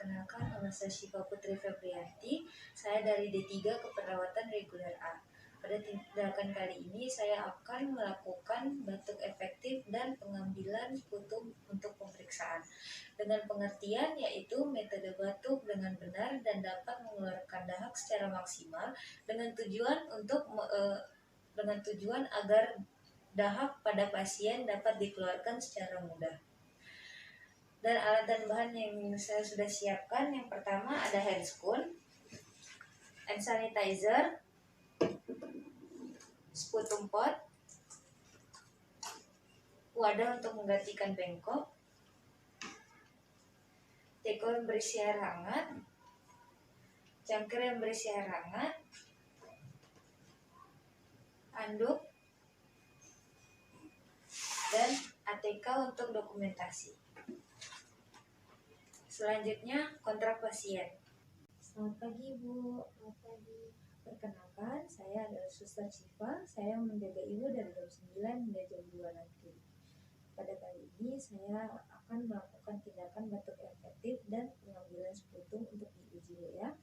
Perkenalkan, nama saya Syifa Putri Febrianti. Saya dari D3 Keperawatan Reguler A. Pada tindakan kali ini saya akan melakukan batuk efektif dan pengambilan putung untuk pemeriksaan. Dengan pengertian yaitu metode batuk dengan benar dan dapat mengeluarkan dahak secara maksimal dengan tujuan agar dahak pada pasien dapat dikeluarkan secara mudah. Dan alat dan bahan yang saya sudah siapkan, yang pertama ada handscoon, hand sanitizer, sputum pot, wadah untuk menggantikan bengkok, teko yang berisi air hangat, cangkir yang berisi air hangat, handuk, dan ATK untuk dokumentasi. Selanjutnya, kontrak pasien. Selamat pagi, Bu. Selamat pagi. Perkenalkan, saya adalah Suster Syifa. Saya menjaga Ibu dari jam 9 hingga jam 2 nanti. Pada kali ini, saya akan melakukan tindakan batuk efektif dan pengambilan sputum untuk diuji, Bu, ya.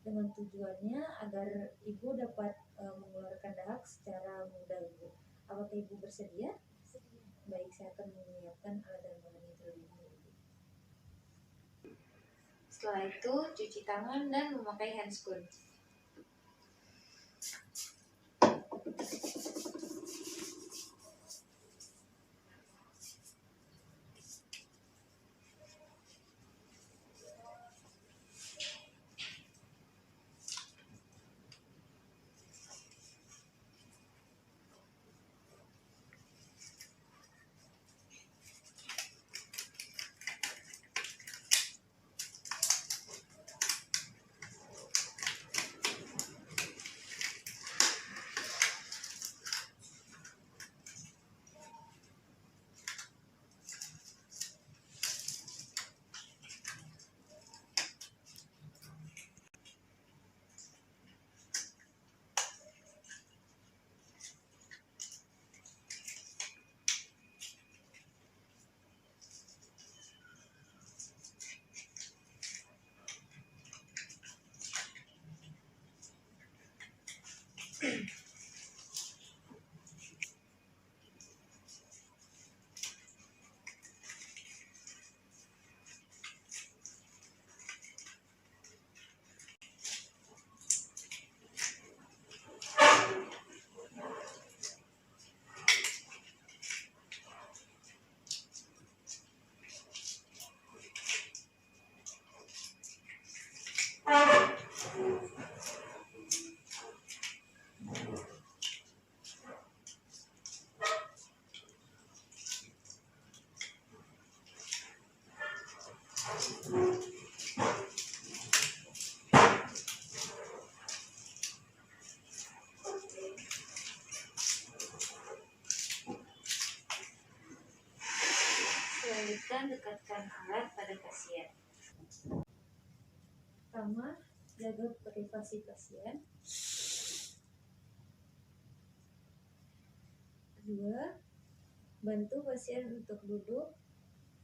Dengan tujuannya agar Ibu dapat mengeluarkan dahak secara mudah, Ibu. Apakah Ibu bersedia? Baik, saya akan menyiapkan alat dan bahannya terlebih dahulu. Setelah itu, cuci tangan dan memakai handscoon. Selanjutnya, dekatkan alat pada pasien. Pertama, jaga privasi pasien. Kedua, bantu pasien untuk duduk.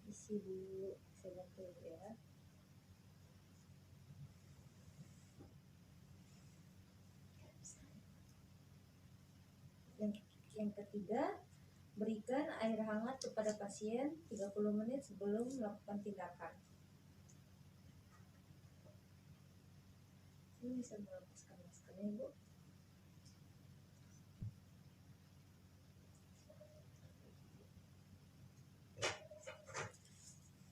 Isi dulu, saya bantu ya. Yang ketiga, berikan air hangat kepada pasien 30 menit sebelum melakukan tindakan. Ini bisa melepaskan maskernya, Bu.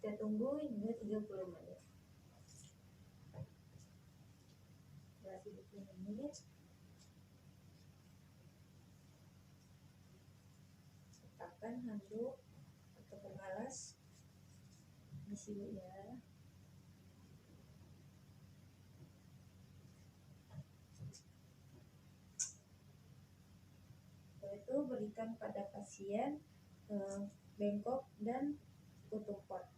Kita tunggu hingga 30 menit. Setelah 30 menit, letakkan handuk atau pengalas di sini ya. Setelah itu berikan pada pasien bengkok dan putung pot.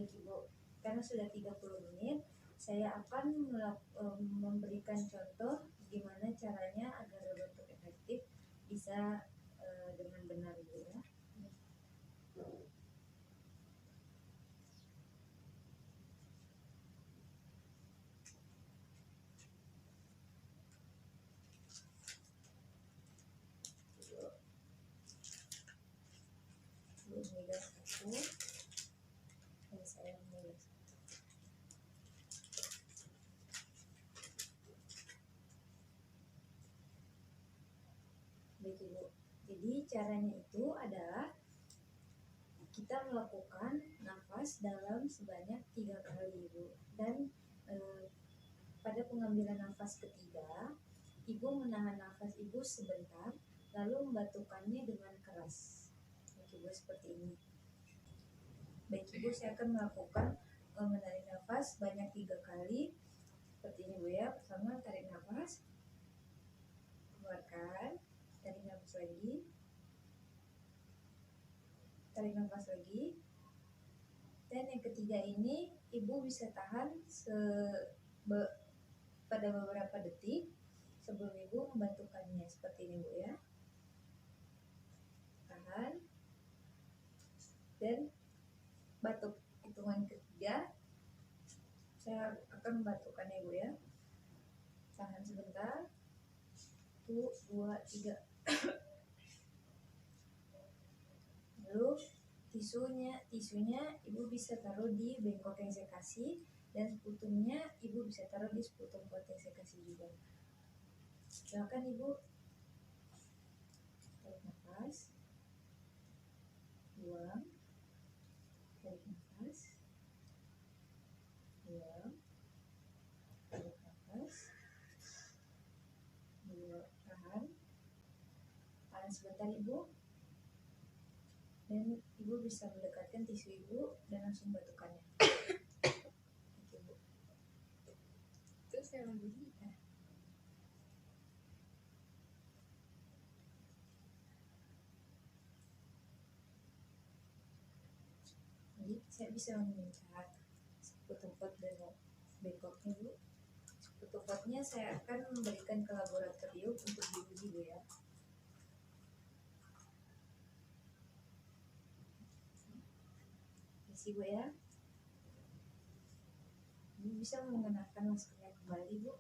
Baik Ibu, karena sudah 30 menit, saya akan memberikan contoh gimana caranya agar berbentuk efektif bisa dengan benar Ibu ya. Ibu migas satu dan saya migas. Baik Ibu, jadi caranya itu adalah kita melakukan nafas dalam sebanyak 3 kali Ibu, dan pada pengambilan nafas ketiga Ibu menahan nafas Ibu sebentar lalu membatukannya dengan keras. Baik Ibu, seperti ini. Baik Ibu, saya akan melakukan menarik nafas banyak 3 kali seperti ini Bu ya. Pertama tarik nafas, keluarkan, tarik nafas lagi, tarik nafas lagi, dan yang ketiga ini Ibu bisa tahan pada beberapa detik sebelum Ibu membatukannya seperti ini Bu ya. Tahan dan batuk. Hitungan ketiga saya akan membatukannya Bu ya. Tahan sebentar. 1, 2, 3. Lalu tisunya Ibu bisa taruh di bengkok yang saya kasih, dan sputumnya Ibu bisa taruh di sputum pot yang saya kasih juga. Silakan Ibu. Tarik nafas, buang, tarik nafas, buang, tarik nafas, buang, tahan sebentar Ibu, dan Ibu bisa mendekatkan tisu Ibu dan langsung batukannya. Ibu. Terus saya membunyikan. Jadi saya bisa meminta sputum pot dan bengkoknya Bu. Sputum potnya saya akan memberikan ke laboratorium untuk diuji Bu ya. Isi Bu ya. Ibu bisa mengenakan maskernya kembali Bu.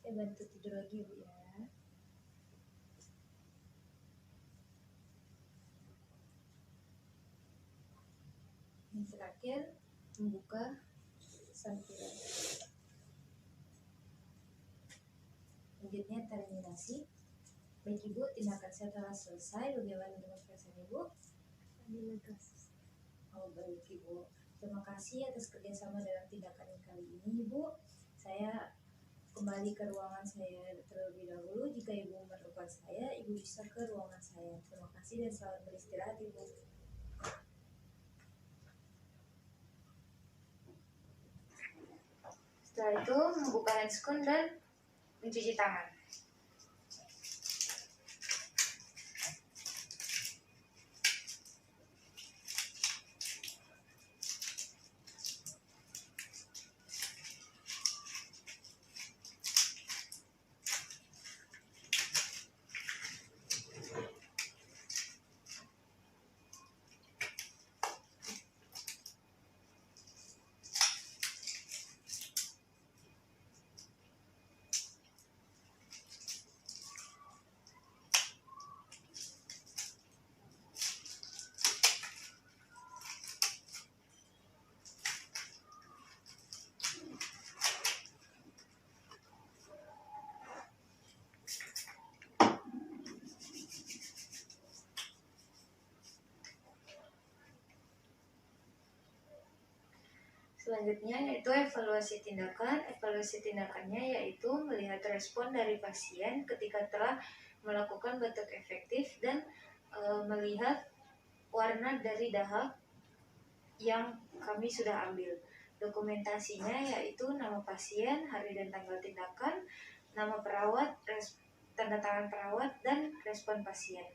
Saya bantu tidur lagi Bu ya. Yang terakhir, membuka sampiran. Selanjutnya terminasi. Baik Ibu, tindakan saya telah selesai. Bagaimana dengan perasaan Ibu? Oh baik Ibu, terima kasih atas kerjasama dalam tindakan kali ini Ibu. Saya kembali ke ruangan saya terlebih dahulu. Jika Ibu memerlukan saya, Ibu bisa ke ruangan saya. Terima kasih dan selamat beristirahat Ibu. Setelah itu membuka handscoon dan mencuci tangan. Selanjutnya yaitu evaluasi tindakan. Evaluasi tindakannya yaitu melihat respon dari pasien ketika telah melakukan batuk efektif dan melihat warna dari dahak yang kami sudah ambil. Dokumentasinya yaitu nama pasien, hari dan tanggal tindakan, nama perawat, tanda tangan perawat, dan respon pasien.